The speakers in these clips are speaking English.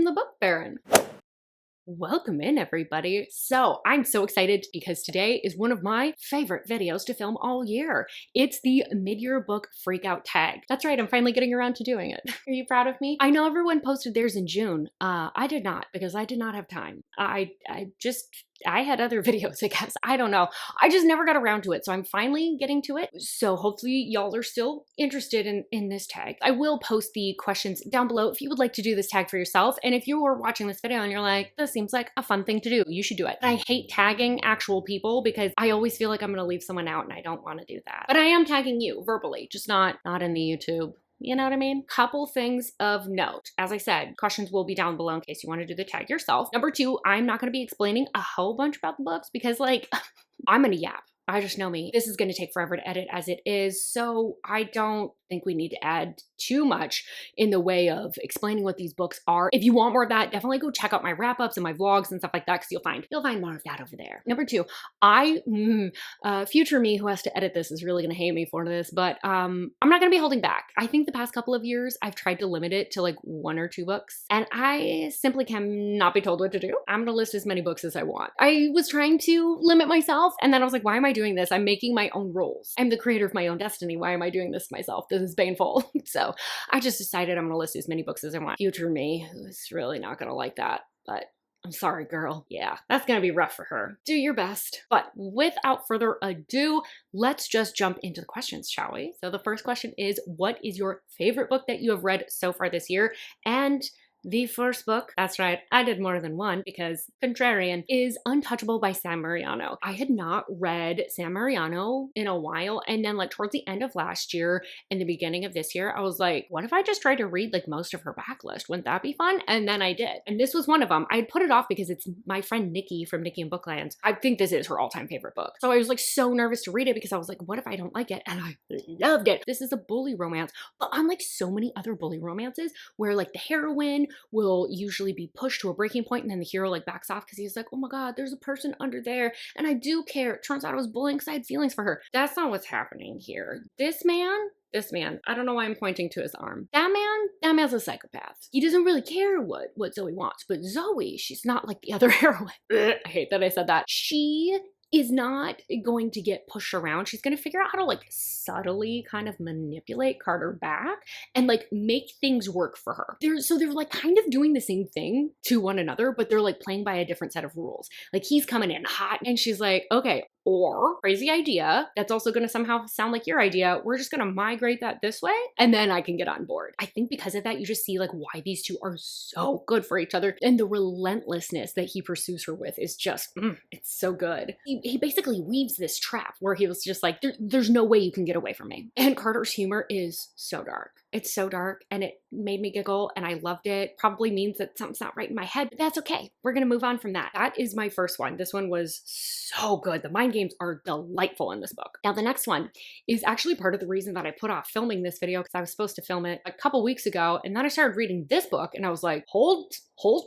the Book Baron. Welcome in, everybody. So I'm so excited because today is one of my favorite videos to film all year. It's the Midyear Book Freakout tag. That's right, I'm finally getting around to doing it. Are you proud of me? I know everyone posted theirs in June. I did not, because I did not have time. I had other videos, I guess. I don't know. I just never got around to it, so I'm finally getting to it. So hopefully y'all are still interested in this tag. I will post the questions down below if you would like to do this tag for yourself. And if you are watching this video and you're like, this seems like a fun thing to do, you should do it. And I hate tagging actual people because I always feel like I'm gonna leave someone out and I don't wanna do that. But I am tagging you verbally, just not in the YouTube. You know what I mean? Couple things of note. As I said, questions will be down below in case you want to do the tag yourself. Number two, I'm not going to be explaining a whole bunch about the books because, like, I'm going to yap. I just know me. This is going to take forever to edit as it is, so I don't think we need to add too much in the way of explaining what these books are. If you want more of that, definitely go check out my wrap-ups and my vlogs and stuff like that, because you'll find more of that over there. Number two, future me who has to edit this is really going to hate me for this, but I'm not going to be holding back. I think the past couple of years I've tried to limit it to like 1 or 2 books, and I simply cannot be told what to do. I'm going to list as many books as I want. I was trying to limit myself, and then I was like, why am I doing this? I'm making my own rules. I'm the creator of my own destiny. Why am I doing this to myself? This is painful. So I just decided I'm gonna list as many books as I want. Future me, who's really not gonna like that, but I'm sorry, girl. Yeah, that's gonna be rough for her. Do your best. But without further ado, let's just jump into the questions, shall we? So the first question is, what is your favorite book that you have read so far this year? And the first book, that's right, I did more than one because contrarian, is Untouchable by Sam Mariano. I had not read Sam Mariano in a while, and then like towards the end of last year and the beginning of this year, I was like, what if I just tried to read like most of her backlist? Wouldn't that be fun? And then I did. And this was one of them. I'd put it off because it's my friend Nikki from Nikki and Booklands. I think this is her all-time favorite book. So I was like so nervous to read it because I was like, what if I don't like it? And I loved it. This is a bully romance, but unlike so many other bully romances where like the heroine will usually be pushed to a breaking point and then the hero like backs off because he's like, oh my god, there's a person under there and I do care. It turns out I was bullying because I had feelings for her. That's not what's happening here. This man, I don't know why I'm pointing to his arm. That man's a psychopath. He doesn't really care what Zoe wants, but Zoe, she's not like the other heroine. I hate that I said that. She is not going to get pushed around. She's going to figure out how to like subtly kind of manipulate Carter back and like make things work for her. They're like kind of doing the same thing to one another, but they're like playing by a different set of rules. Like he's coming in hot and she's like, okay, or crazy idea that's also going to somehow sound like your idea. We're just going to migrate that this way and then I can get on board. I think because of that, you just see like why these two are so good for each other, and the relentlessness that he pursues her with is just, it's so good. He basically weaves this trap where he was just like, there's no way you can get away from me. And Carter's humor is so dark. It's so dark and it made me giggle and I loved it. Probably means that something's not right in my head, but that's okay. We're gonna move on from that. That is my first one. This one was so good. The mind games are delightful in this book. Now the next one is actually part of the reason that I put off filming this video because I was supposed to film it a couple weeks ago, and then I started reading this book and I was like, hold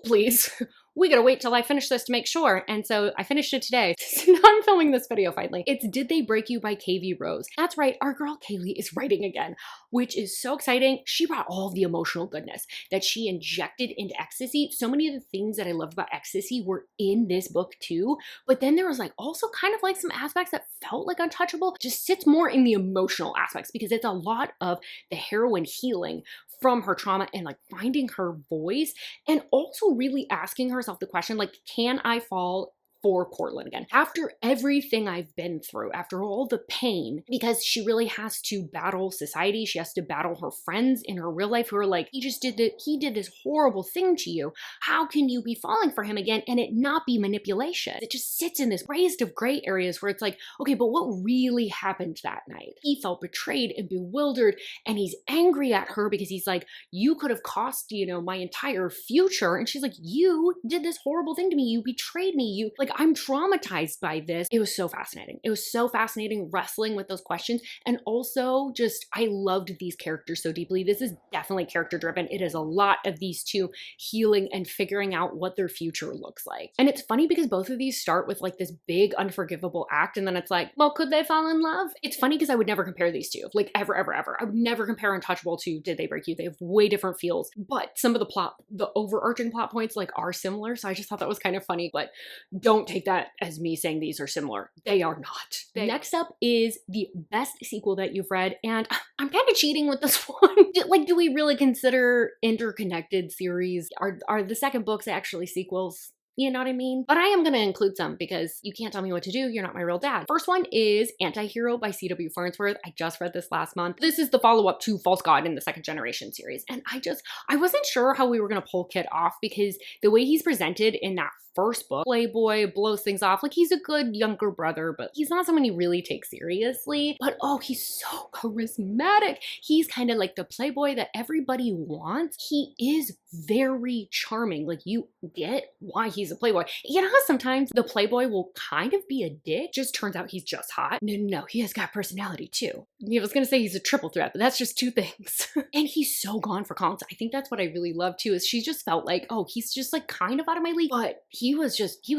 please. We gotta wait till I finish this to make sure. And so I finished it today. So now I'm filming this video finally. It's Did They Break You by KV Rose. That's right, our girl Kaylee is writing again, which is so exciting. She brought all of the emotional goodness that she injected into Ecstasy. So many of the things that I loved about Ecstasy were in this book too. But then there was like also kind of like some aspects that felt like Untouchable. Just sits more in the emotional aspects because it's a lot of the heroine healing from her trauma and like finding her voice, and also really asking herself the question, like, can I fall for Cortland again? After everything I've been through, after all the pain, because she really has to battle society, she has to battle her friends in her real life who are like, he did this horrible thing to you. How can you be falling for him again and it not be manipulation? It just sits in this raised of gray areas where it's like, okay, but what really happened that night? He felt betrayed and bewildered, and he's angry at her because he's like, you could have cost, my entire future. And she's like, you did this horrible thing to me. You betrayed me. You like, I'm traumatized by this. It was so fascinating. It was so fascinating wrestling with those questions. And also just, I loved these characters so deeply. This is definitely character driven. It is a lot of these two healing and figuring out what their future looks like. And it's funny because both of these start with like this big unforgivable act. And then it's like, well, could they fall in love? It's funny because I would never compare these two, like ever, ever, ever. I would never compare Untouchable to Did They Break You? They have way different feels, but some of the overarching plot points like are similar. So I just thought that was kind of funny, but don't take that as me saying these are similar. They are not. Next up is the best sequel that you've read. And I'm kind of cheating with this one. Like, do we really consider interconnected series? Are the second books actually sequels? You know what I mean? But I am going to include some because you can't tell me what to do. You're not my real dad. First one is Antihero by C.W. Farnsworth. I just read this last month. This is the follow-up to False God in the second generation series. And I wasn't sure how we were going to pull Kit off because the way he's presented in that first book, playboy, blows things off. Like, he's a good younger brother, but he's not someone you really take seriously. But oh, he's so charismatic. He's kind of like the playboy that everybody wants. He is very charming. Like, you get why he's a playboy. You know how sometimes the playboy will kind of be a dick? Just turns out he's just hot. No, he has got personality too. I was gonna say he's a triple threat, but that's just two things. And he's so gone for Collins. I think that's what I really love too, is she just felt like, oh, he's just like kind of out of my league, but he was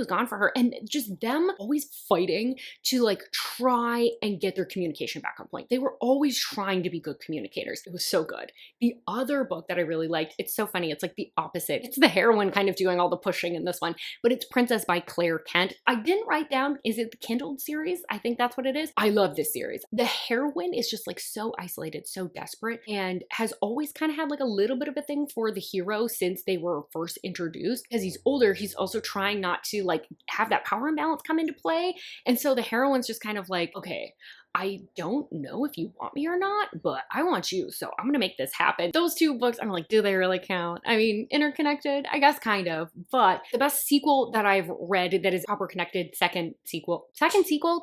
gone for her. And just them always fighting to like try and get their communication back on point. They were always trying to be good communicators. It was so good. The other book that I really liked, it's so funny, it's like the opposite. It's the heroine kind of doing all the pushing in this one, but it's Princess by Claire Kent. I didn't write down, is it the Kindled series? I think that's what it is. I love this series. The heroine is just like so isolated, so desperate, and has always kind of had like a little bit of a thing for the hero since they were first introduced. As he's older, he's also trying not to like have that power imbalance come into play. And so the heroine's just kind of like, okay, I don't know if you want me or not, but I want you, so I'm gonna make this happen. Those two books, I'm like, do they really count? I mean, interconnected? I guess kind of, but the best sequel that I've read that is proper connected, second sequel,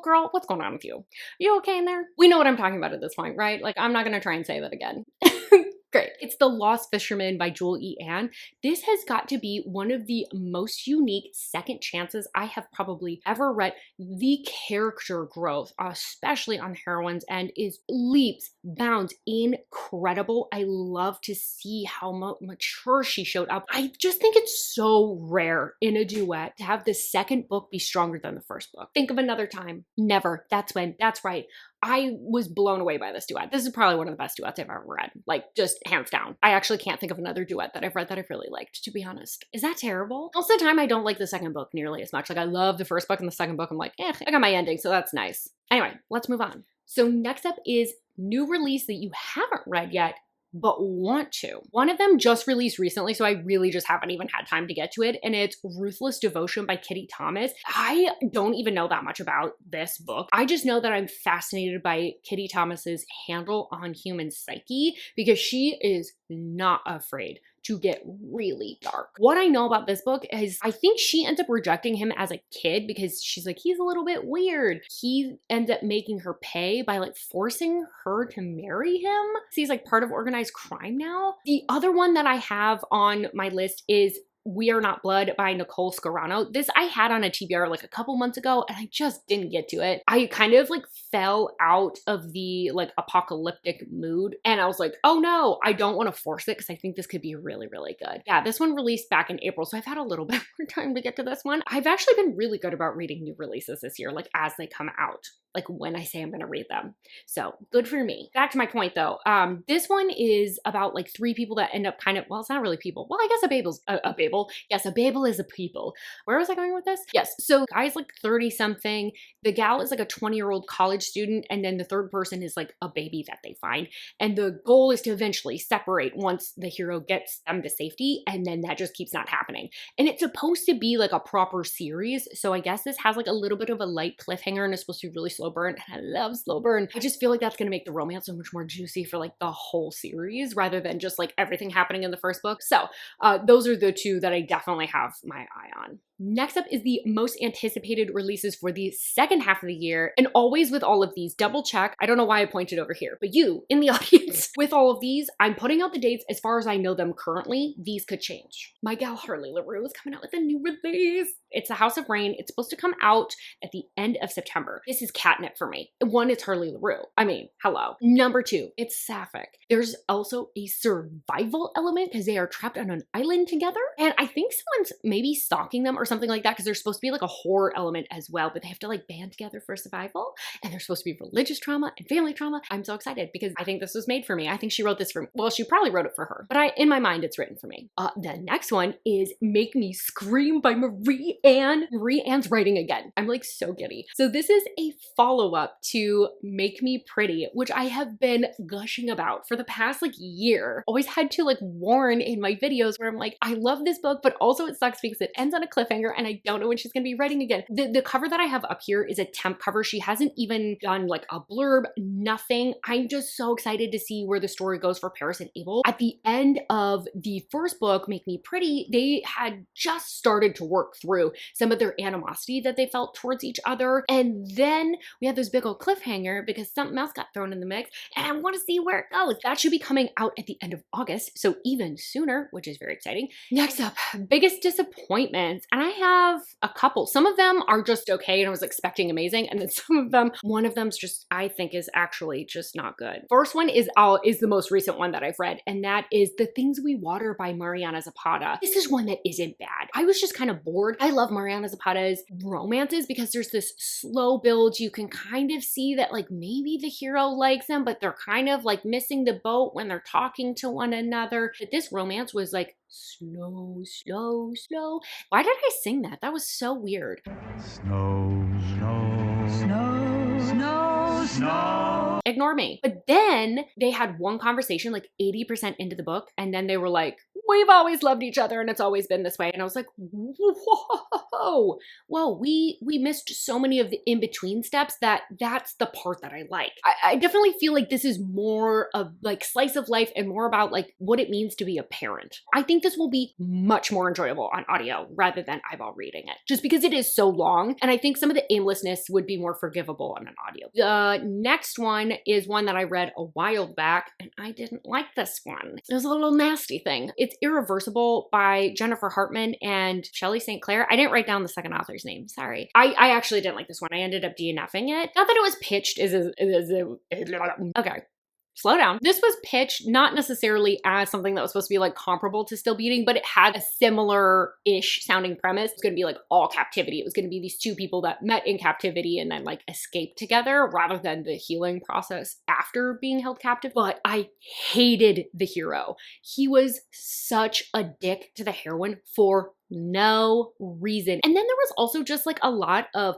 girl, what's going on with you? You okay in there? We know what I'm talking about at this point, right? Like, I'm not gonna try and say that again. Great. It's The Lost Fisherman by Jewel E. Ann. This has got to be one of the most unique second chances I have probably ever read. The character growth, especially on the heroine's end, is leaps, bounds, incredible. I love to see how mature she showed up. I just think it's so rare in a duet to have the second book be stronger than the first book. Think of another time. Never. That's right. I was blown away by this duet. This is probably one of the best duets I've ever read. Like, just hands down. I actually can't think of another duet that I've read that I've really liked, to be honest. Is that terrible? Most of the time, I don't like the second book nearly as much. Like, I love the first book, and the second book, I'm like, I got my ending, so that's nice. Anyway, let's move on. So next up is new release that you haven't read yet, but want to. One of them just released recently, so I really just haven't even had time to get to it, and it's Ruthless Devotion by Kitty Thomas. I don't even know that much about this book. I just know that I'm fascinated by Kitty Thomas's handle on human psyche because she is not afraid to get really dark. What I know about this book is I think she ends up rejecting him as a kid because she's like, he's a little bit weird. He ends up making her pay by like forcing her to marry him. So he's like part of organized crime now. The other one that I have on my list is We Are Not Blood by Nicole Scarano. This I had on a TBR like a couple months ago and I just didn't get to it. I kind of like fell out of the like apocalyptic mood and I was like, oh no, I don't want to force it because I think this could be really, really good. Yeah, this one released back in April, so I've had a little bit more time to get to this one. I've actually been really good about reading new releases this year, like as they come out. Like when I say I'm gonna read them. So good for me. Back to my point though. This one is about like three people that end up kind of, well, it's not really people. Well, I guess a Babel's a Babel. Yes, a Babel is a people. Where was I going with this? Yes, so guy's like 30 something. The gal is like a 20-year-old college student. And then the third person is like a baby that they find. And the goal is to eventually separate once the hero gets them to safety. And then that just keeps not happening. And it's supposed to be like a proper series. So I guess this has like a little bit of a light cliffhanger and it's supposed to be really slow burn, and I love slow burn. I just feel like that's gonna make the romance so much more juicy for like the whole series rather than just like everything happening in the first book. So those are the two that I definitely have my eye on. Next up is the most anticipated releases for the second half of the year. And always with all of these, double check. I don't know why I pointed over here, but you in the audience, with all of these, I'm putting out the dates as far as I know them currently. These could change. My gal Harley LaRue is coming out with a new release. It's The House of Rain. It's supposed to come out at the end of September. This is catnip for me. One, it's Harley LaRue. I mean, hello. Number two, it's sapphic. There's also a survival element because they are trapped on an island together. And I think someone's maybe stalking them or something like that because there's supposed to be like a horror element as well, but they have to like band together for survival. And there's supposed to be religious trauma and family trauma. I'm so excited because I think this was made for me. I think she wrote this for me. Well, she probably wrote it for her, but in my mind, it's written for me. The next one is Make Me Scream by Marie Anne. Marie Anne's writing again. I'm like so giddy. So this is a follow-up to Make Me Pretty, which I have been gushing about for the past like year. Always had to like warn in my videos where I'm like, I love this book, but also it sucks because it ends on a cliffhanger and I don't know when she's gonna be writing again. The cover that I have up here is a temp cover. She hasn't even done like a blurb, nothing. I'm just so excited to see where the story goes for Paris and Abel. At the end of the first book, Make Me Pretty, they had just started to work through some of their animosity that they felt towards each other. And then we had this big old cliffhanger because something else got thrown in the mix and I want to see where it goes. That should be coming out at the end of August, so even sooner, which is very exciting. Next up, biggest disappointments. And I have a couple. Some of them are just okay and I was expecting amazing. And then some of them, one of them's just, I think is actually just not good. First one is the most recent one that I've read, and that is The Things We Water by Mariana Zapata. This is one that isn't bad. I was just kind of bored. I love Mariana Zapata's romances because there's this slow build. You can kind of see that like maybe the hero likes them, but they're kind of like missing the boat when they're talking to one another. But this romance was like slow, slow, slow. Why did I sing that? That was so weird. Snow, snow, snow, snow, snow. Ignore me. But then they had one conversation like 80% into the book, and then they were like, we've always loved each other and it's always been this way. And I was like, whoa, we missed so many of the in-between steps that's the part that I like. I definitely feel like this is more of like slice of life and more about like what it means to be a parent. I think this will be much more enjoyable on audio rather than eyeball reading it, just because it is so long. And I think some of the aimlessness would be more forgivable on an audio. The next one is one that I read a while back and I didn't like this one. It was a little nasty thing. It's Irreversible by Jennifer Hartman and Shelley St. Clair. I didn't write down the second author's name. Sorry. I actually didn't like this one. I ended up DNFing it. Not that it was pitched okay. Slow down. This was pitched not necessarily as something that was supposed to be like comparable to Still Beating, but it had a similar-ish sounding premise. It's going to be like all captivity. It was going to be these two people that met in captivity and then like escaped together rather than the healing process after being held captive. But I hated the hero. He was such a dick to the heroine for no reason. And then there was also just like a lot of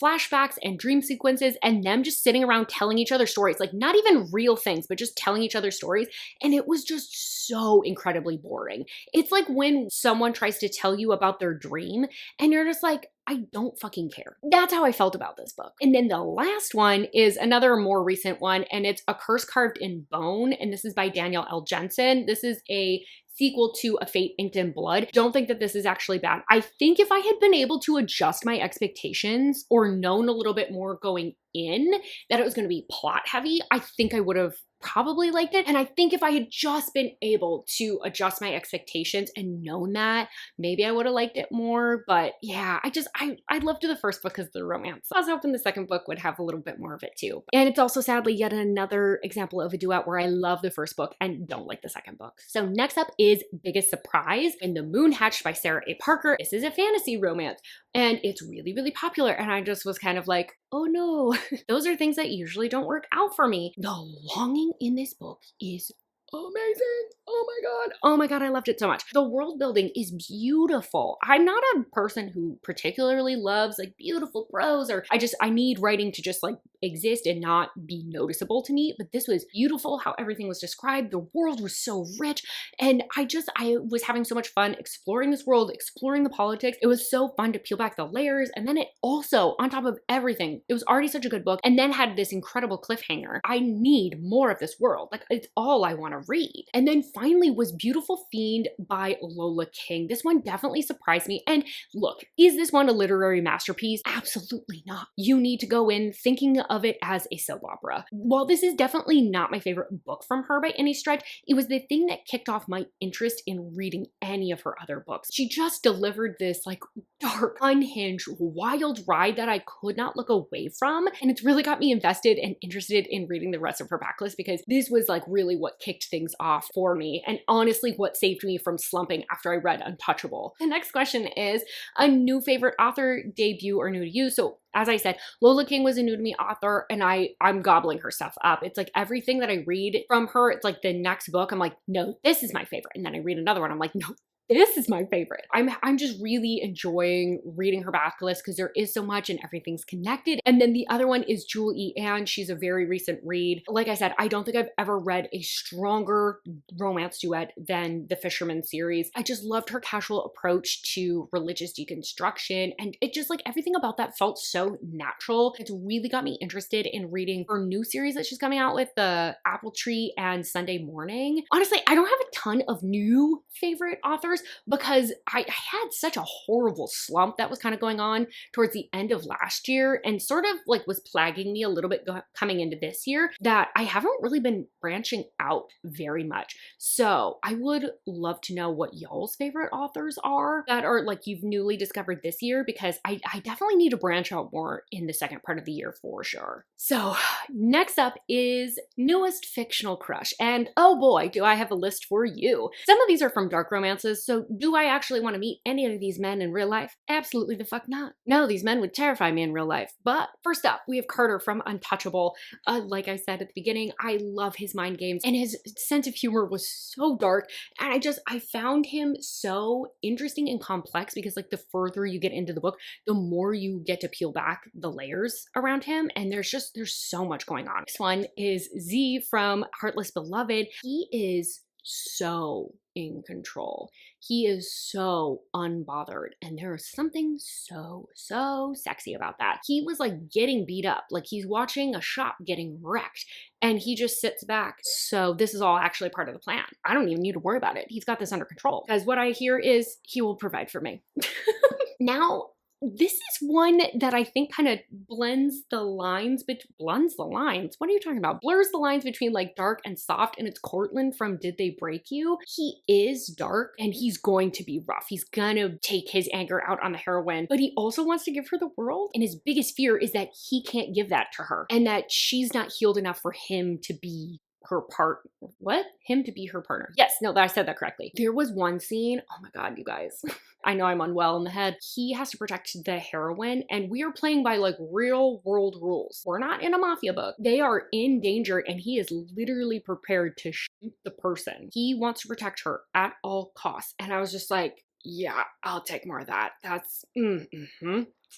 flashbacks and dream sequences and them just sitting around telling each other stories, like not even real things, but just telling each other stories. And it was just so incredibly boring. It's like when someone tries to tell you about their dream and you're just like, I don't fucking care. That's how I felt about this book. And then the last one is another more recent one, and it's A Curse Carved in Bone, and this is by Danielle L. Jensen. This is a sequel to A Fate Inked in Blood. Don't think that this is actually bad. I think if I had been able to adjust my expectations or known a little bit more going in that it was going to be plot heavy, I think I would have probably liked it. And I think if I had just been able to adjust my expectations and known that, maybe I would have liked it more. But yeah, I loved the first book because of the romance. I was hoping the second book would have a little bit more of it too. And it's also sadly yet another example of a duet where I love the first book and don't like the second book. So next up is Biggest Surprise in the Moon Hatched by Sarah A. Parker. This is a fantasy romance and it's really, really popular. And I just was kind of like, oh no, those are things that usually don't work out for me. The longing in this book is amazing. Oh my God, I loved it so much. The world building is beautiful. I'm not a person who particularly loves like beautiful prose, or I need writing to just like exist and not be noticeable to me, but this was beautiful how everything was described. The world was so rich, and I was having so much fun exploring this world, exploring the politics. It was so fun to peel back the layers, and then it also, on top of everything, it was already such a good book, and then had this incredible cliffhanger. I need more of this world. Like, it's all I want to read. And then finally was Beautiful Fiend by Lola King. This one definitely surprised me. And look, is this one a literary masterpiece? Absolutely not. You need to go in thinking of it as a soap opera. While this is definitely not my favorite book from her by any stretch, it was the thing that kicked off my interest in reading any of her other books. She just delivered this like dark, unhinged, wild ride that I could not look away from. And it's really got me invested and interested in reading the rest of her backlist, because this was like really what kicked things off for me, and honestly what saved me from slumping after I read Untouchable. The next question is a new favorite author, debut, or new to you. So as I said, Lola King was a new to me author, and I'm gobbling her stuff up. It's like everything that I read from her, it's like the next book, I'm like, no, this is my favorite. And then I read another one, I'm like, no, this is my favorite. I'm just really enjoying reading her backlist because there is so much and everything's connected. And then the other one is Jewel E. Ann. She's a very recent read. Like I said, I don't think I've ever read a stronger romance duet than the Fisherman series. I just loved her casual approach to religious deconstruction, and it just like everything about that felt so natural. It's really got me interested in reading her new series that she's coming out with, the Apple Tree and Sunday Morning. Honestly, I don't have a ton of new favorite authors because I had such a horrible slump that was kind of going on towards the end of last year and sort of like was plaguing me a little bit coming into this year, that I haven't really been branching out very much. So I would love to know what y'all's favorite authors are that are like you've newly discovered this year, because I definitely need to branch out more in the second part of the year for sure. So next up is newest fictional crush. And oh boy, do I have a list for you. Some of these are from dark romances, so do I actually want to meet any of these men in real life? Absolutely the fuck not. No, these men would terrify me in real life. But first up, we have Carter from Untouchable. Like I said at the beginning, I love his mind games, and his sense of humor was so dark, and I found him so interesting and complex, because like the further you get into the book, the more you get to peel back the layers around him, and there's so much going on. This one is Z from Heartless Beloved. He is so in control. He is so unbothered, and there is something so sexy about that. He was like getting beat up, like he's watching a shop getting wrecked, and he just sits back. So this is all actually part of the plan. I don't even need to worry about it. He's got this under control, because what I hear is he will provide for me. Now, this is one that I think kind of blurs the lines. What are you talking about? Blurs the lines between like dark and soft, and it's Cortland from Did They Break You? He is dark, and he's going to be rough. He's gonna take his anger out on the heroine, but he also wants to give her the world. And his biggest fear is that he can't give that to her, and that she's not healed enough for him to be her partner. What? Him to be her partner. Yes, no, I said that correctly. There was one scene, oh my God, you guys. I know I'm unwell in the head. He has to protect the heroine, and we are playing by like real world rules. We're not in a mafia book. They are in danger, and he is literally prepared to shoot the person. He wants to protect her at all costs. And I was just like, yeah, I'll take more of that. That's,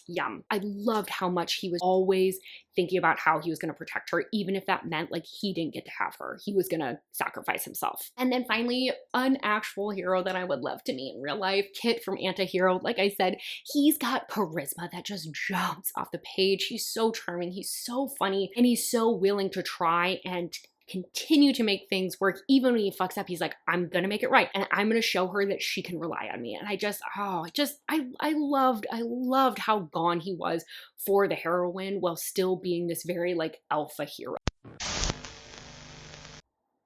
yum. I loved how much he was always thinking about how he was going to protect her, even if that meant like he didn't get to have her. He was going to sacrifice himself. And then finally, an actual hero that I would love to meet in real life, Kit from Antihero. Like I said, he's got charisma that just jumps off the page. He's so charming. He's so funny, and he's so willing to try and continue to make things work. Even when he fucks up, he's like, I'm gonna make it right, and I'm gonna show her that she can rely on me. And I loved how gone he was for the heroine while still being this very like alpha hero.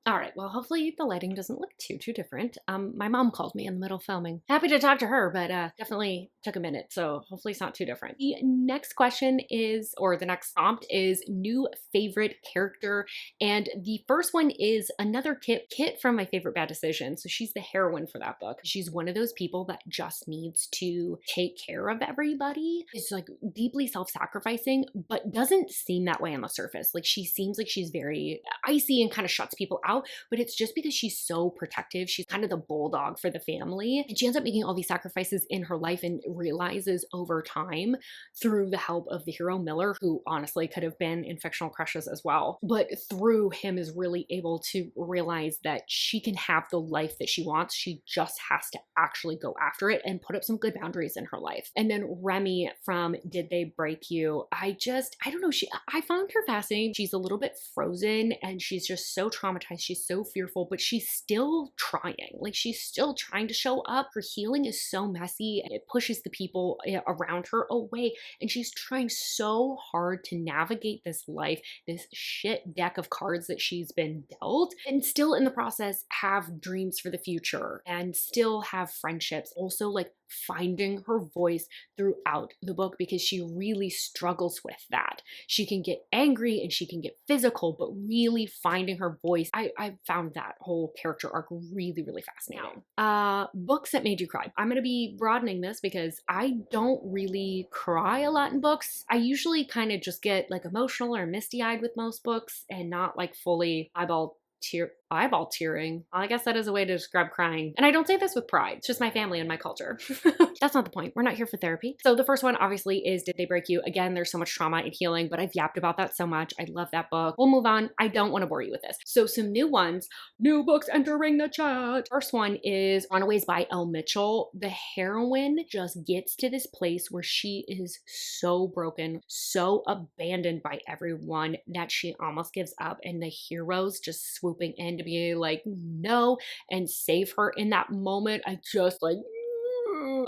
All right, well, hopefully the lighting doesn't look too different. My mom called me in the middle of filming. Happy to talk to her, but definitely took a minute, so hopefully it's not too different. The next question is, or the next prompt is, new favorite character. And the first one is another Kit from My Favorite Bad Decision. So she's the heroine for that book. She's one of those people that just needs to take care of everybody. It's like deeply self-sacrificing, but doesn't seem that way on the surface. Like she seems like she's very icy and kind of shuts people out out, but it's just because she's so protective. She's kind of the bulldog for the family. And she ends up making all these sacrifices in her life and realizes over time through the help of the hero Miller, who honestly could have been in fictional crushes as well, but through him is really able to realize that she can have the life that she wants. She just has to actually go after it and put up some good boundaries in her life. And then Remy from Did They Break You? I don't know, I found her fascinating. She's a little bit frozen and she's just so traumatized. She's so fearful, but she's still trying. Like, she's still trying to show up. Her healing is so messy and it pushes the people around her away. And she's trying so hard to navigate this life, this shit deck of cards that she's been dealt, and still in the process have dreams for the future and still have friendships. Also, like, finding her voice throughout the book, because she really struggles with that. She can get angry and she can get physical, but really finding her voice. I found that whole character arc really, really fascinating. Books that made you cry. I'm going to be broadening this because I don't really cry a lot in books. I usually kind of just get like emotional or misty-eyed with most books and not like fully eyeball tearing. I guess that is a way to describe crying. And I don't say this with pride. It's just my family and my culture. That's not the point. We're not here for therapy. So the first one obviously is Did They Break You? Again, there's so much trauma and healing, but I've yapped about that so much. I love that book. We'll move on. I don't want to bore you with this. So some new ones, new books entering the chat. First one is Runaways by Elle Mitchell. The heroine just gets to this place where she is so broken, so abandoned by everyone that she almost gives up, and the heroes just swooping in to be like, no, and save her in that moment. I just like,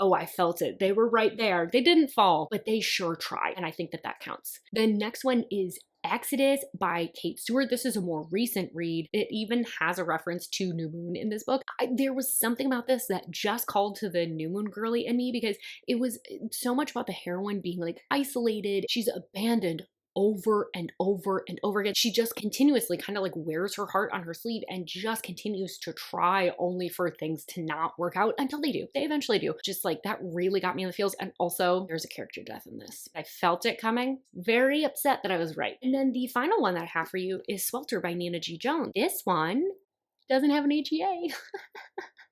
oh, I felt it. They were right there. They didn't fall, but they sure tried. And I think that that counts. The next one is Exodus by Kate Stewart. This is a more recent read. It even has a reference to New Moon in this book. There was something about this that just called to the New Moon girly in me, because it was so much about the heroine being like isolated. She's abandoned over and over and over again. She just continuously kind of like wears her heart on her sleeve and just continues to try, only for things to not work out until they do. They eventually do. Just like that really got me in the feels. And also there's a character death in this. I felt it coming. Very upset that I was right. And then the final one that I have for you is Swelter by Nina G. Jones. This one doesn't have an AGA.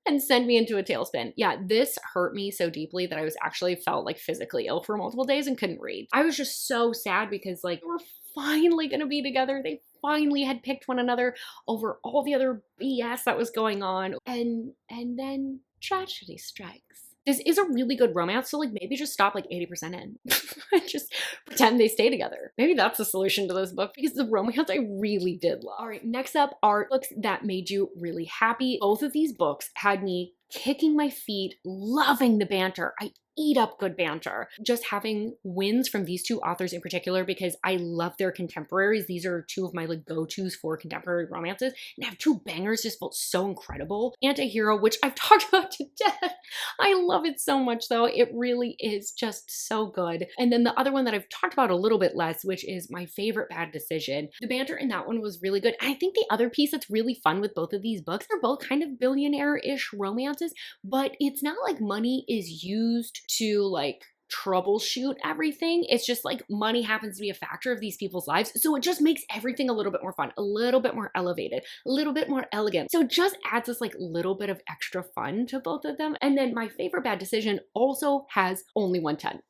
And send me into a tailspin. Yeah, this hurt me so deeply that I was actually felt like physically ill for multiple days and couldn't read. I was just so sad because like we're finally gonna be together. They finally had picked one another over all the other BS that was going on. And then tragedy strikes. This is a really good romance, so like maybe just stop like 80% in and just pretend they stay together. Maybe that's the solution to this book, because the romance I really did love. All right, next up are books that made you really happy. Both of these books had me kicking my feet, loving the banter. I eat up good banter. Just having wins from these two authors in particular, because I love their contemporaries. These are two of my like go-tos for contemporary romances, and have two bangers just felt so incredible. Anti-Hero, which I've talked about to death. I love it so much though. It really is just so good. And then the other one that I've talked about a little bit less, which is My Favorite Bad Decision. The banter in that one was really good. And I think the other piece that's really fun with both of these books, they're both kind of billionaire-ish romances, but it's not like money is used to like troubleshoot everything. It's just like money happens to be a factor of these people's lives. So it just makes everything a little bit more fun, a little bit more elevated, a little bit more elegant. So it just adds this like little bit of extra fun to both of them. And then My Favorite Bad Decision also has only one 10.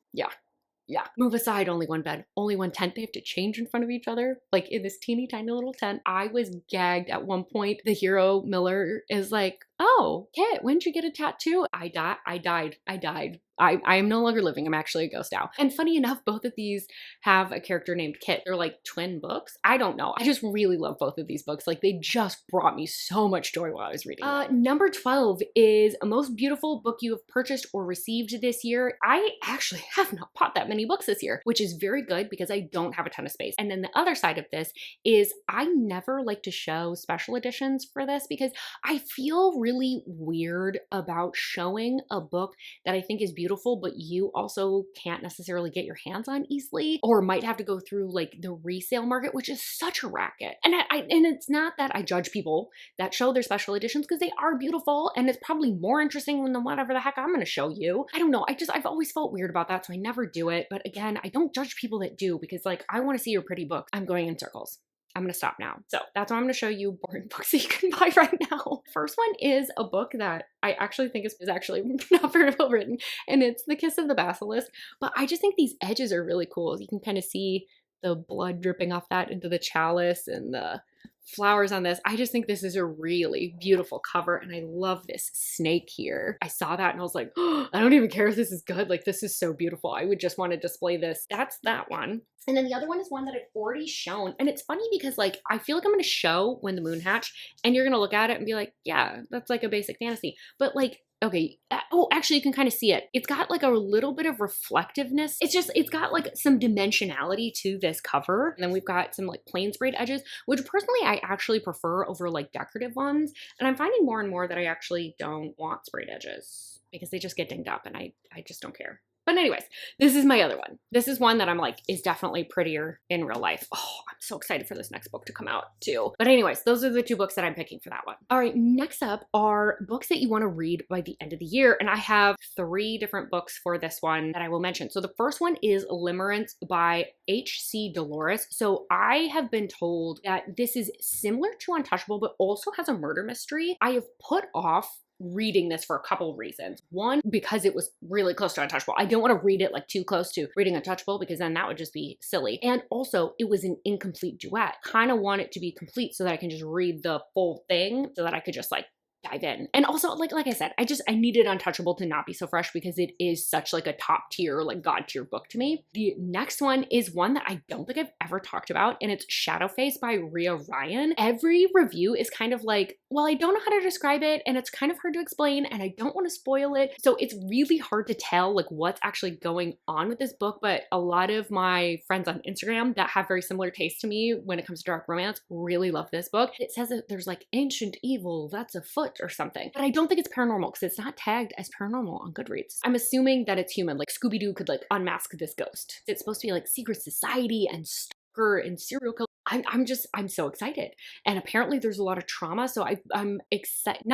Yeah, move aside, only one bed, only one tent. They have to change in front of each other, like in this teeny tiny little tent. I was gagged at one point. The hero Miller is like, oh, Kit, when did you get a tattoo? I died. I am no longer living. I'm actually a ghost now. And funny enough, both of these have a character named Kit. They're like twin books. I don't know. I just really love both of these books. Like they just brought me so much joy while I was reading them. Number 12 is A Most Beautiful Book You Have Purchased or Received This Year. I actually have not bought that many books this year, which is very good because I don't have a ton of space. And then the other side of this is I never like to show special editions for this because I feel really weird about showing a book that I think is beautiful, but you also can't necessarily get your hands on easily, or might have to go through like the resale market, which is such a racket. And and it's not that I judge people that show their special editions, because they are beautiful and it's probably more interesting than whatever the heck I'm going to show you. I don't know. I've always felt weird about that, so I never do it. But again, I don't judge people that do, because like I want to see your pretty book. I'm going in circles. I'm gonna stop now. So that's why I'm gonna show you boring books that you can buy right now. First one is a book that I actually think is actually not very well written, and it's The Kiss of the Basilisk. But I just think these edges are really cool. You can kind of see the blood dripping off that into the chalice and the flowers on this. I just think this is a really beautiful cover, and I love this snake here. I saw that and I was like, oh, I don't even care if this is good. Like, this is so beautiful. I would just want to display this. That's that one. And then the other one is one that I've already shown. And it's funny because like, I feel like I'm going to show When the Moon Hatched, and you're going to look at it and be like, yeah, that's like a basic fantasy. But like, okay, oh, actually you can kind of see it. It's got like a little bit of reflectiveness. It's got like some dimensionality to this cover. And then we've got some like plain sprayed edges, which personally I actually prefer over like decorative ones. And I'm finding more and more that I actually don't want sprayed edges because they just get dinged up and I just don't care. But anyways, this is my other one. This is one that I'm like, is definitely prettier in real life. Oh, I'm so excited for this next book to come out too. But anyways, those are the two books that I'm picking for that one. All right, next up are books that you want to read by the end of the year. And I have 3 different books for this one that I will mention. So the first one is Limerence by H.C. Dolores. So I have been told that this is similar to Untouchable, but also has a murder mystery. I have put off reading this for a couple of reasons. One, because it was really close to Untouchable. I don't want to read it like too close to reading Untouchable because then that would just be silly. And also it was an incomplete duet. Kind of want it to be complete so that I can just read the full thing so that I could just like dive in. And also, like I said, I needed Untouchable to not be so fresh because it is such like a top tier, like god tier book to me. The next one is one that I don't think I've ever talked about, and it's Shadowface by Rhea Ryan. Every review is kind of like, well, I don't know how to describe it, and it's kind of hard to explain, and I don't want to spoil it. So it's really hard to tell like what's actually going on with this book, but a lot of my friends on Instagram that have very similar tastes to me when it comes to dark romance really love this book. It says that there's like ancient evil that's afoot or something, but I don't think it's paranormal because it's not tagged as paranormal on Goodreads. I'm assuming that it's human, like Scooby-Doo could like unmask this ghost. It's supposed to be like secret society and stalker and serial killer. I'm so excited. And apparently there's a lot of trauma, so I'm excited, I'm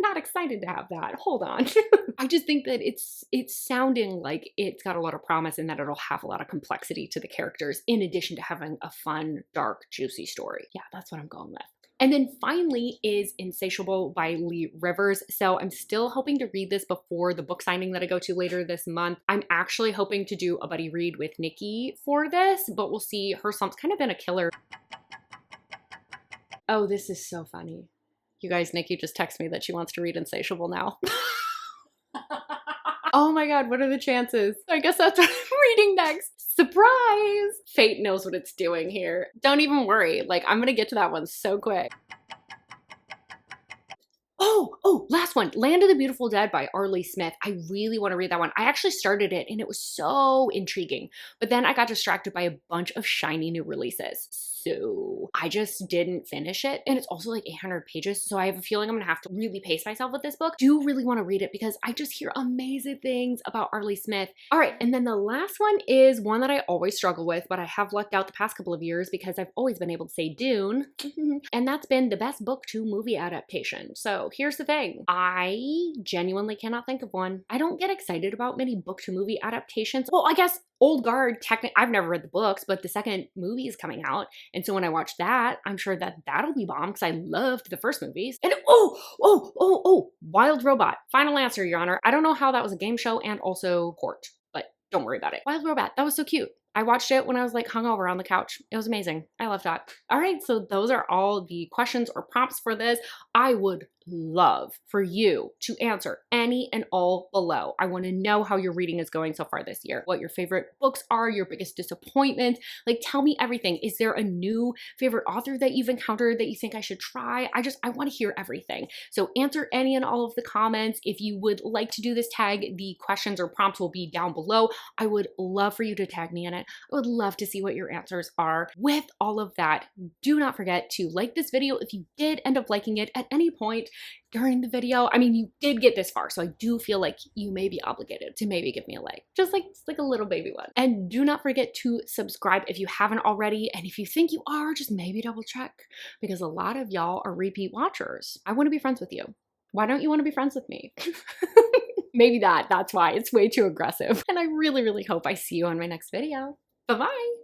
not excited to have that. Hold on. I just think that it's sounding like it's got a lot of promise and that it'll have a lot of complexity to the characters in addition to having a fun, dark, juicy story. Yeah, that's what I'm going with. And then finally is Insatiable by Lee Rivers. So I'm still hoping to read this before the book signing that I go to later this month. I'm actually hoping to do a buddy read with Nikki for this, but we'll see. Her slump's kind of been a killer. Oh, this is so funny. You guys, Nikki just texted me that she wants to read Insatiable now. Oh my God, what are the chances? I guess that's what I'm reading next. Surprise! Fate knows what it's doing here. Don't even worry. Like, I'm gonna get to that one so quick. Oh, last one, Land of the Beautiful Dead by R.Lee Smith. I really want to read that one. I actually started it and it was so intriguing, but then I got distracted by a bunch of shiny new releases. So I just didn't finish it. And it's also like 800 pages. So I have a feeling I'm gonna have to really pace myself with this book. Do really want to read it because I just hear amazing things about R.Lee Smith. All right, and then the last one is one that I always struggle with, but I have lucked out the past couple of years because I've always been able to say Dune. And that's been the best book to movie adaptation. So here's the thing. I genuinely cannot think of one. I don't get excited about many book to movie adaptations. Well, I guess Old Guard, technically, I've never read the books, but the second movie is coming out. And so when I watch that, I'm sure that that'll be bomb because I loved the first movies. And Wild Robot. Final answer, Your Honor. I don't know how that was a game show and also court, but don't worry about it. Wild Robot, that was so cute. I watched it when I was like hungover on the couch. It was amazing. I loved that. All right, so those are all the questions or prompts for this. I would love for you to answer any and all below. I want to know how your reading is going so far this year, what your favorite books are, your biggest disappointment. Like, tell me everything. Is there a new favorite author that you've encountered that you think I should try? I want to hear everything. So answer any and all of the comments. If you would like to do this tag, the questions or prompts will be down below. I would love for you to tag me in it. I would love to see what your answers are. With all of that, do not forget to like this video if you did end up liking it at any point during the video. I mean, you did get this far, so I do feel like you may be obligated to maybe give me a like. Just like a little baby one. And do not forget to subscribe if you haven't already. And if you think you are, just maybe double check because a lot of y'all are repeat watchers. I want to be friends with you. Why don't you want to be friends with me? Maybe that's why. It's way too aggressive. And I really, really hope I see you on my next video. Bye-bye.